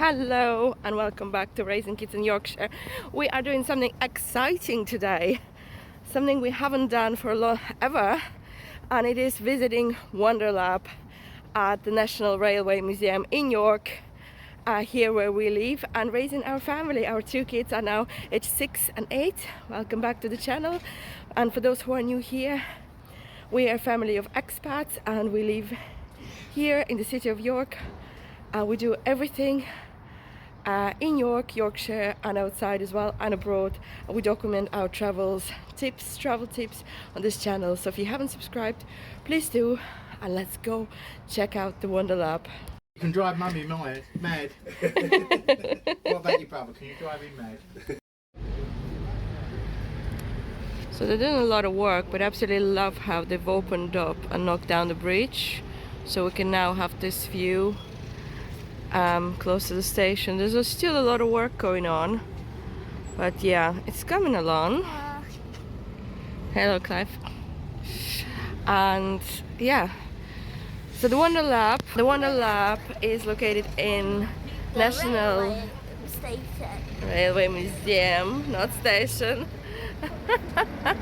Hello and welcome back to Raising Kids in Yorkshire. We are doing something exciting today, something we haven't done for a long ever, and it is visiting Wonderlab at the National Railway Museum in York, here where we live, and raising our family. Our two kids are now aged 6 and 8. Welcome back to the channel. And for those who are new here, we are a family of expats and we live here in the city of York. We do everything in York, Yorkshire, and outside as well, and abroad. We document our travels, travel tips on this channel. So if you haven't subscribed, please do, and let's go check out the Wonderlab. You can drive mummy mad. What about your brother? Can you drive him mad? So they're doing a lot of work, but I absolutely love how they've opened up and knocked down the bridge, so we can now have this view close to the station. There's still a lot of work going on, but yeah, it's coming along. Hello, Clive. And yeah, so the Wonderlab is located in National Railway Museum, not station. I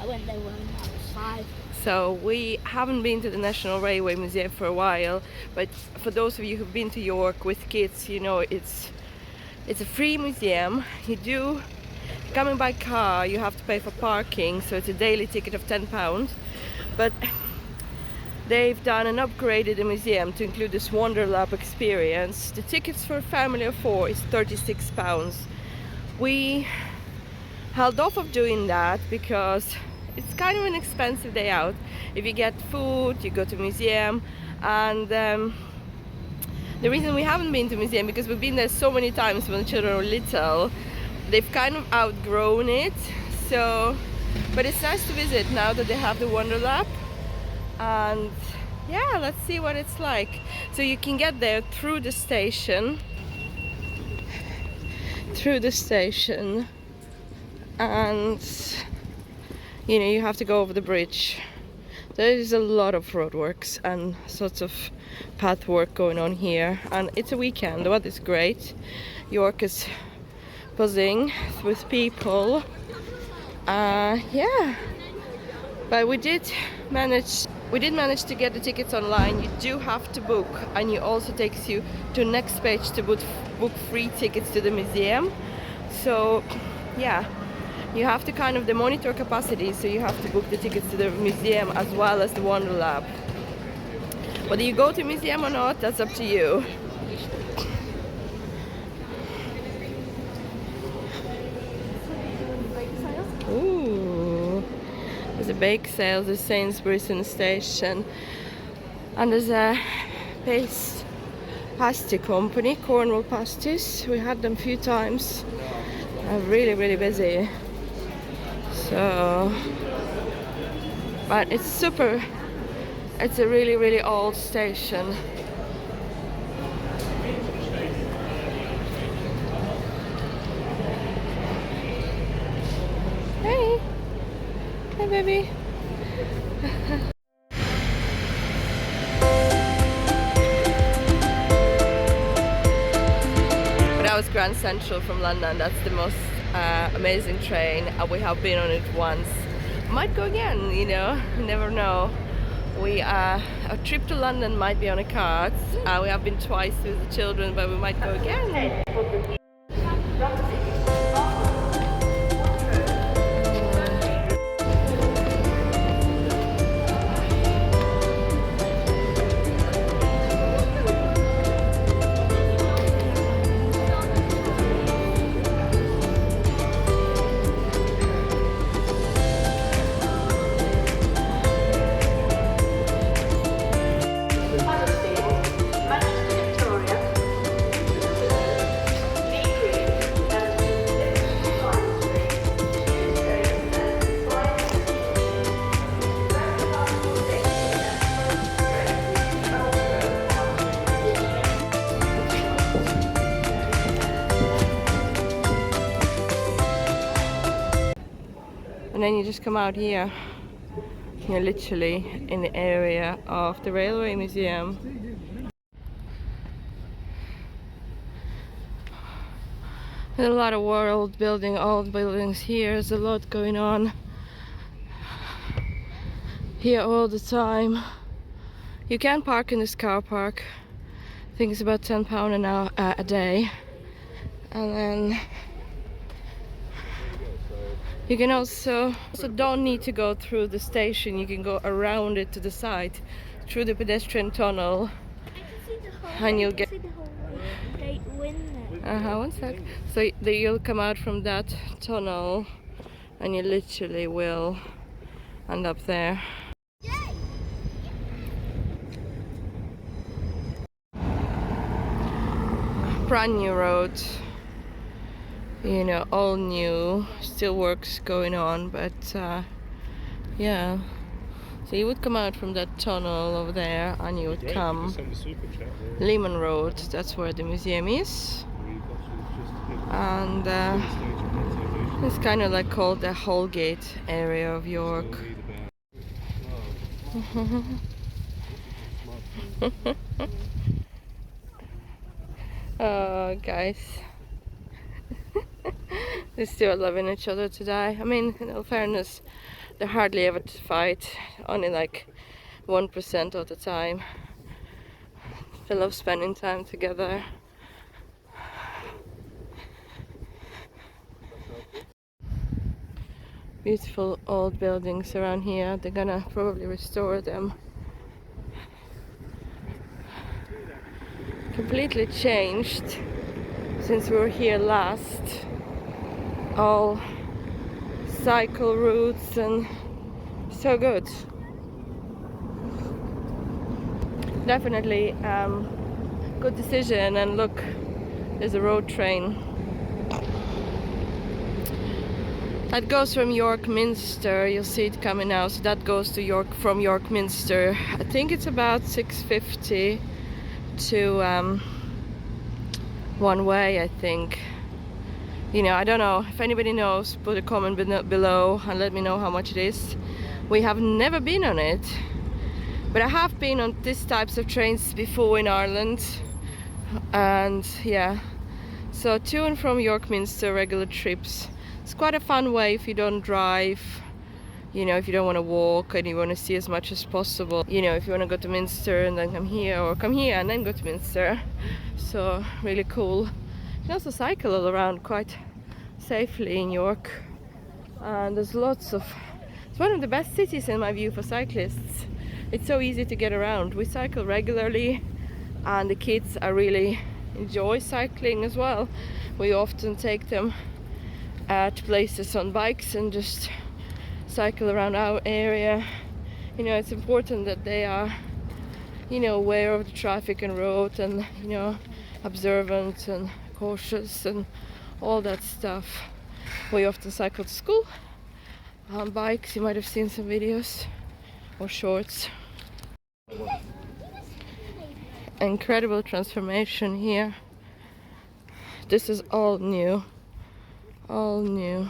went there when I was 5. So we haven't been to the National Railway Museum for a while, but for those of you who've been to York with kids, you know it's a free museum. Coming by car, you have to pay for parking, so it's a daily ticket of £10. But they've done and upgraded the museum to include this Wonderlab experience. The tickets for a family of 4 is £36. We held off of doing that because it's kind of an expensive day out. If you get food, you go to museum, and the reason we haven't been to museum because we've been there so many times when the children were little. They've kind of outgrown it. So, but it's nice to visit now that they have the Wonderlab, and yeah, let's see what it's like. So you can get there through the station, and you know, you have to go over the bridge. There is a lot of roadworks and sorts of path work going on here, and it's a weekend. The weather's great. York is buzzing with people. Yeah, but we did manage to get the tickets online. You do have to book, and it also takes you to the next page to book free tickets to the museum. So yeah, you have to they monitor capacity, so you have to book the tickets to the museum as well as the Wonderlab. Whether you go to museum or not, that's up to you. Ooh, there's a bake sale, there's Sainsbury's in the station, and there's a pasty company, Cornwall pasties. We had them a few times. I'm really busy. So, but it's a really old station. Hey baby. But that was Grand Central from London. That's the most amazing train. We have been on it once. Might go again, you know, you never know. A trip to London might be on a card. We have been twice with the children, but we might go again. And then you just come out here. You're literally in the area of the Railway Museum. There's a lot of world building, old buildings here. There's a lot going on here all the time. You can park in this car park. I think it's about £10 an hour a day. And then you can also don't need to go through the station. You can go around it to the side through the pedestrian tunnel, and you'll get one sec. So you'll come out from that tunnel, and you literally will end up there. Brand new road, you know, all new, still works going on, but yeah. So you would come out from that tunnel over there, and you would come Lehman Road. That's where the museum is, and it's kind of like called the Holgate area of York. Oh, guys. They're still loving each other today. I mean, in all fairness, they hardly ever fight, only like 1% of the time. They love spending time together. Beautiful old buildings around here. They're gonna probably restore them. Completely changed since we were here last. All cycle routes and so good. Definitely good decision. And look, there's a road train that goes from York Minster. You'll see it coming now. So that goes to York from York Minster. I think it's about 6.50 to one way, I think. You know, I don't know if anybody knows. Put a comment below and let me know how much it is. We have never been on it, but I have been on these types of trains before in Ireland, and yeah, so to and from York Minster, regular trips. It's quite a fun way if you don't drive, you know, if you don't want to walk and you want to see as much as possible. You know, if you want to go to Minster and then come here, or come here and then go to Minster. So really cool. You can also cycle all around quite safely in York, and there's lots of, it's one of the best cities in my view for cyclists. It's so easy to get around. We cycle regularly, and the kids are really enjoy cycling as well. We often take them at places on bikes and just cycle around our area. You know, it's important that they are, you know, aware of the traffic and road, and you know, observant and cautious and all that stuff. We often cycle to school on bikes. You might have seen some videos or shorts. Incredible transformation here. This is all new. All new.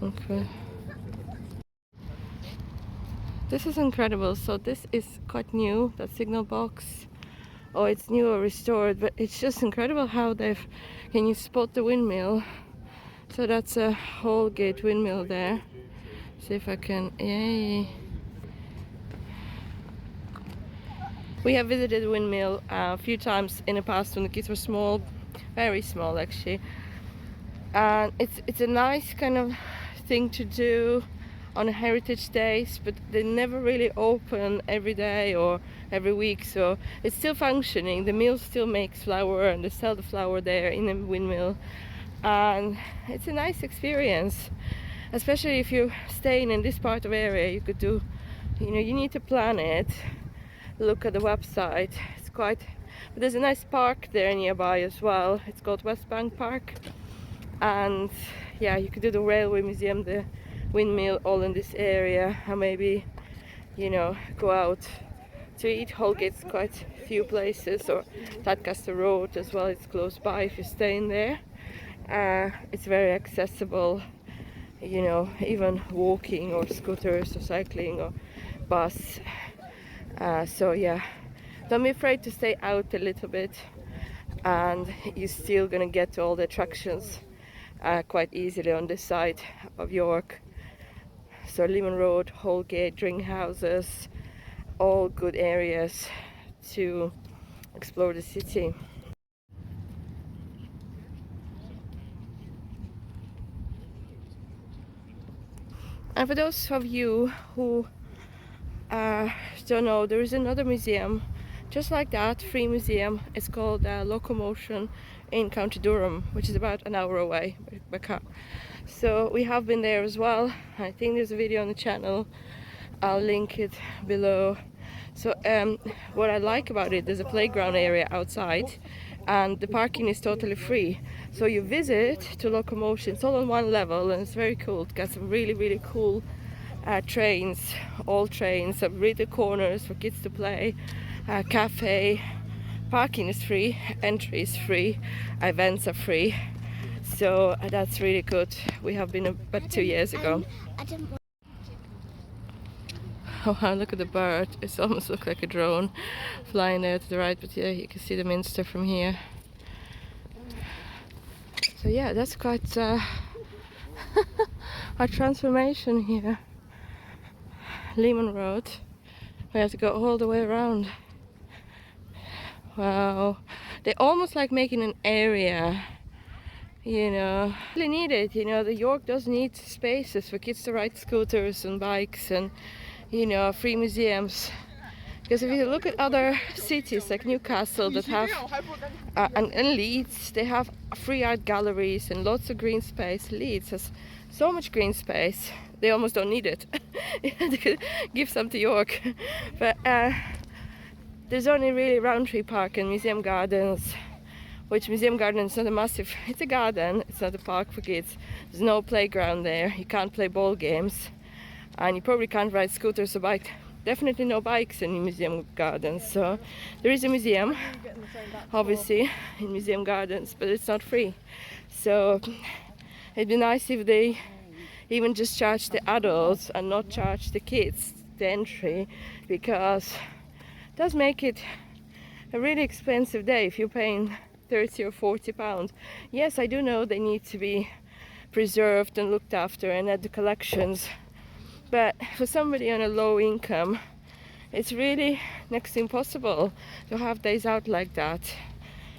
Okay. This is incredible. So this is quite new, that signal box. Oh, it's new or restored, but it's just incredible how they've, can you spot the windmill? So that's a Holgate windmill there. See if I can, yay. We have visited the windmill a few times in the past when the kids were small, very small actually. And it's a nice kind of thing to do on heritage days, but they never really open every day or every week, so it's still functioning. The mill still makes flour and they sell the flour there in the windmill, and it's a nice experience, especially if you're staying in this part of area. You could do, you know, you need to plan it, look at the website. It's quite, but there's a nice park there nearby as well. It's called West Bank Park, and yeah, you could do the railway museum, the windmill, all in this area, and maybe, you know, go out to eat. Holgate's quite a few places, or Tadcaster Road as well, it's close by if you're staying there. It's very accessible, you know, even walking or scooters or cycling or bus. So yeah, don't be afraid to stay out a little bit. and you're still gonna get to all the attractions quite easily on this side of York. So Lehman Road, Holgate, drink houses, all good areas to explore the city. And for those of you who don't know, there is another museum just like that, free museum. It's called Locomotion in County Durham, which is about an hour away by car. So we have been there as well. I think there's a video on the channel. I'll link it below. So what I like about it, there's a playground area outside and the parking is totally free. So you visit to Locomotion, it's all on one level and it's very cool. It's got some really cool trains, all trains, some really corners for kids to play, cafe, parking is free, entry is free, events are free. So that's really good. We have been about 2 years ago. Oh wow, look at the bird. It almost looks like a drone flying there to the right, but yeah, you can see the Minster from here. So yeah, that's quite a transformation here. Lehman Road. We have to go all the way around. Wow. They almost like making an area, you know. Really need it, you know. The York does need spaces for kids to ride scooters and bikes and, you know, free museums. Because if you look at other cities like Newcastle that have, and Leeds, they have free art galleries and lots of green space. Leeds has so much green space, they almost don't need it. They could give some to York. But there's only really Roundtree Park and Museum Gardens, which Museum Gardens is not a massive, it's a garden, it's not a park for kids. There's no playground there, you can't play ball games, and you probably can't ride scooters or bike. Definitely no bikes in Museum Gardens. So there is a museum, obviously, in Museum Gardens, but it's not free. So it'd be nice if they even just charge the adults and not charge the kids the entry, because it does make it a really expensive day if you're paying 30 or 40 pounds. Yes, I do know they need to be preserved and looked after and at the collections, but for somebody on a low income, it's really next to impossible to have days out like that.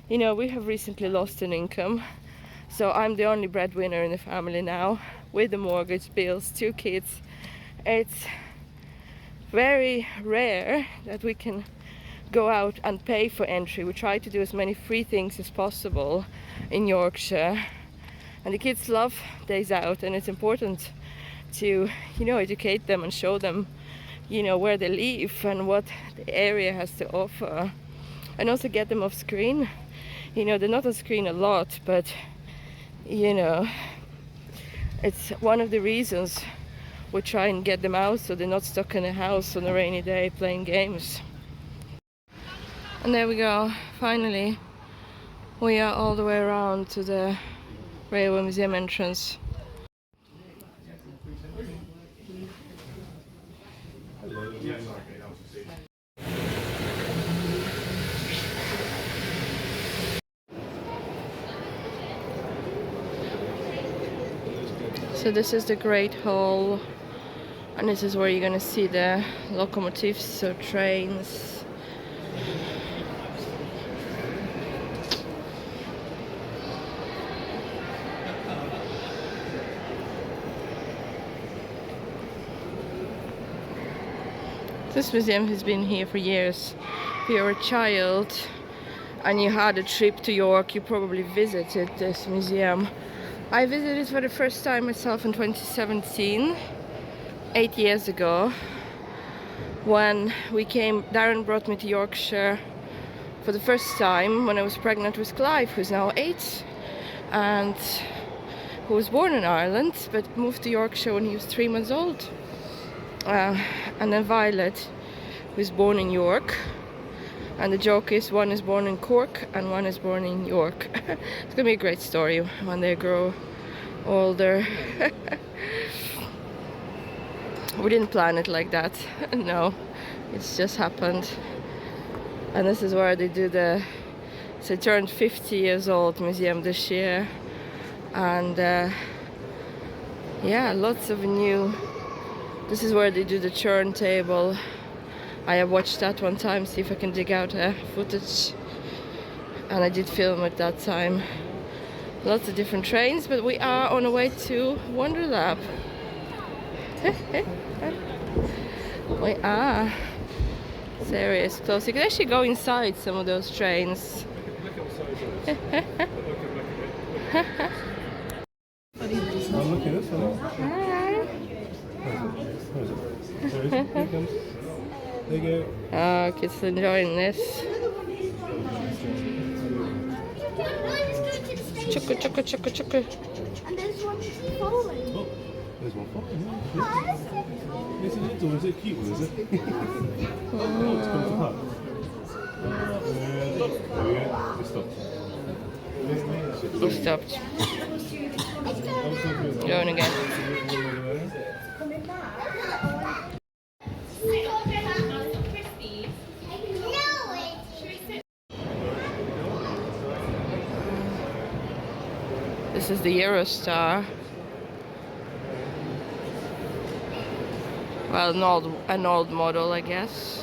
You know, we have recently lost an income, so I'm the only breadwinner in the family now, with the mortgage, bills, 2 kids. It's very rare that we can go out and pay for entry. We try to do as many free things as possible in Yorkshire, and the kids love days out, and it's important to, you know, educate them and show them, you know, where they live and what the area has to offer, and also get them off screen. You know, they're not on screen a lot, but you know, it's one of the reasons we try and get them out so they're not stuck in a house on a rainy day playing games. And there we go, finally we are all the way around to the Railway Museum entrance. So this is the Great Hall, and this is where you're gonna see the locomotives, so trains. This museum has been here for years. If you're a child and you had a trip to York, you probably visited this museum. I visited for the first time myself in 2017, 8 years ago, when we came. Darren brought me to Yorkshire for the first time when I was pregnant with Clive, who's now 8 and who was born in Ireland but moved to Yorkshire when he was 3 months old. And then Violet, who's born in York, and the joke is one is born in Cork and one is born in York. It's gonna be a great story when they grow older. We didn't plan it like that. No, it's just happened. And this is where they do the So it turned 50 years old, museum, this year. And yeah, lots of new. This is where they do the turntable. I have watched that one time, see if I can dig out footage. And I did film at that time. Lots of different trains, but we are on our way to Wonderlab. We are. This area is close. You can actually go inside some of those trains. I'm looking at this one. Hi. Where is it? There it comes. There you go. Oh, kids enjoying this. Chucka, chucka, chucka, chucka. And there's one falling. Oh, there's one popping. Is it little? Is it a cute one? Is it? Oh, it's come to part. There we go. It stopped. He stopped. Going again. This is the Eurostar. Well, an old model, I guess.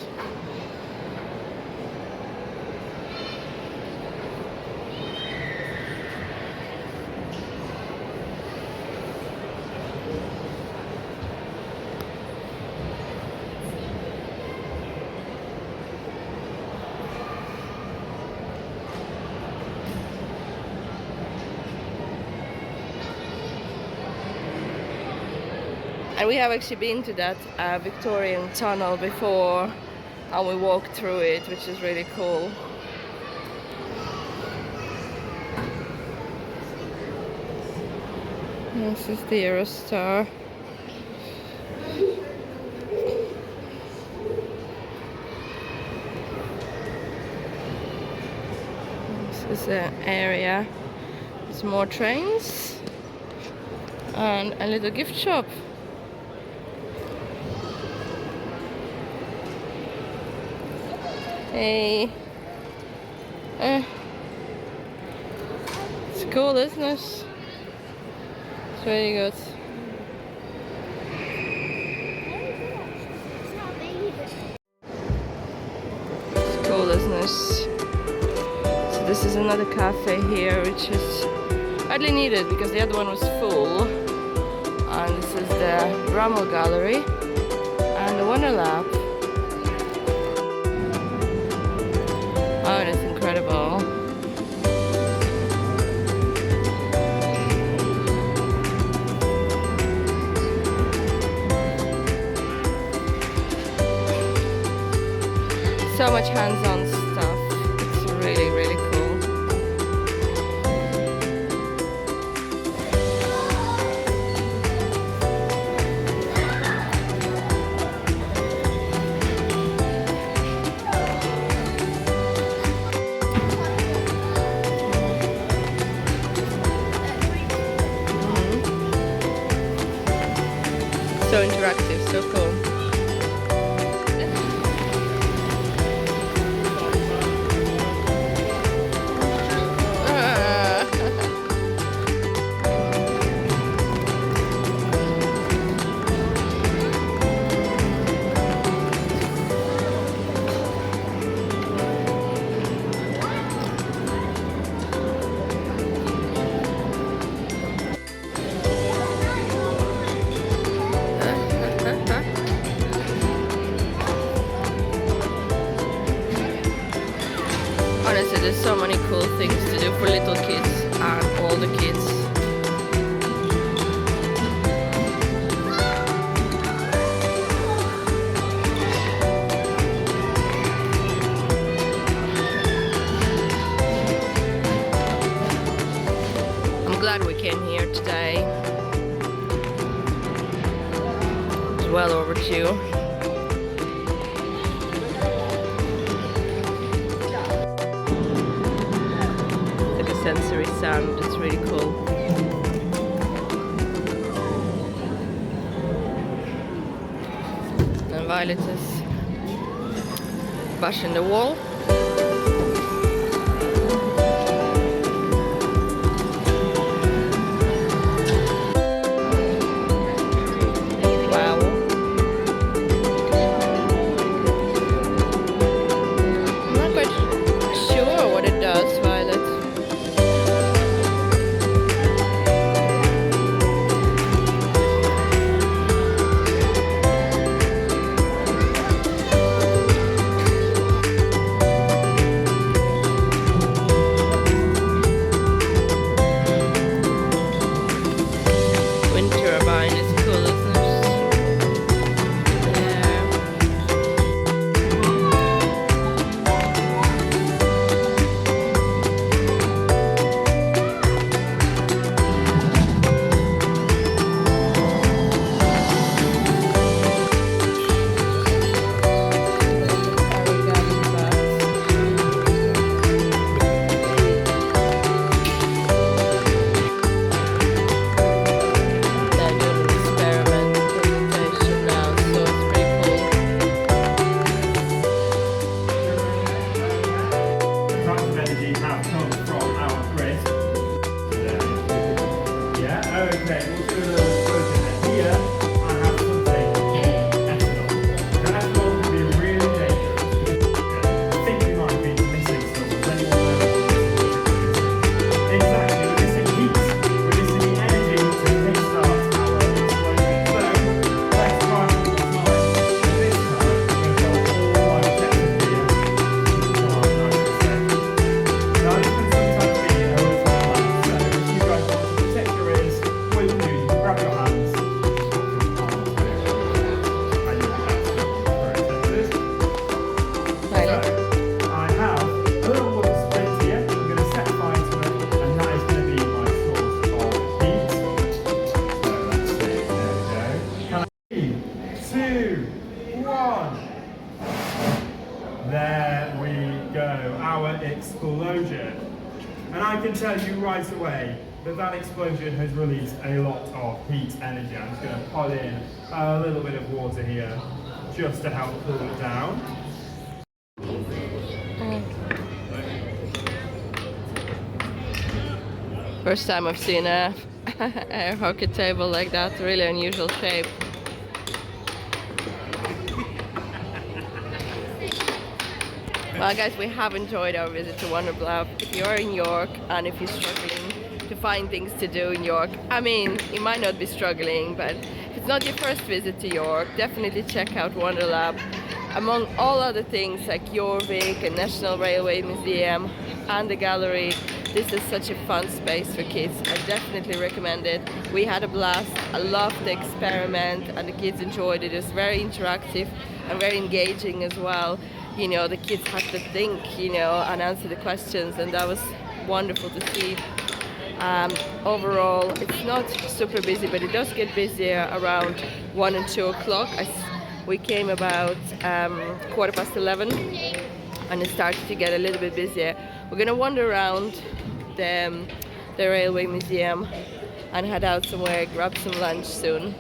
And we have actually been to that Victorian tunnel before, and we walked through it, which is really cool. This is the Eurostar. This is the area. There's more trains and a little gift shop. Hey. It's cool, isn't it? It's really good. It's cool, isn't it? So this is another cafe here, which is hardly needed because the other one was full. And this is the Bramall Gallery and the Wonderlab. Oh, that's incredible. So much hands-on stuff. It's really, really cool. So interactive, so cool. Honestly, there's so many cool things to do for little kids and older kids. I'm glad we came here today. It's well overdue. Sensory sound, it's really cool. And Violet is bashing the wall. our explosion. And I can tell you right away that that explosion has released a lot of heat energy. I'm just going to put in a little bit of water here just to help cool it down. First time I've seen a hockey table like that, really unusual shape. Well guys, we have enjoyed our visit to Wonderlab. If you are in York and if you're struggling to find things to do in York, I mean, you might not be struggling, but if it's not your first visit to York, definitely check out Wonderlab. Among all other things like Yorvik and National Railway Museum and the gallery, this is such a fun space for kids. I definitely recommend it. We had a blast. I loved the experiment and the kids enjoyed it. It was very interactive and very engaging as well. You know, the kids had to think, you know, and answer the questions, and that was wonderful to see. Overall, it's not super busy, but it does get busier around 1 and 2 o'clock. We came about 11:15, and it started to get a little bit busier. We're gonna wander around the railway museum and head out somewhere, grab some lunch soon.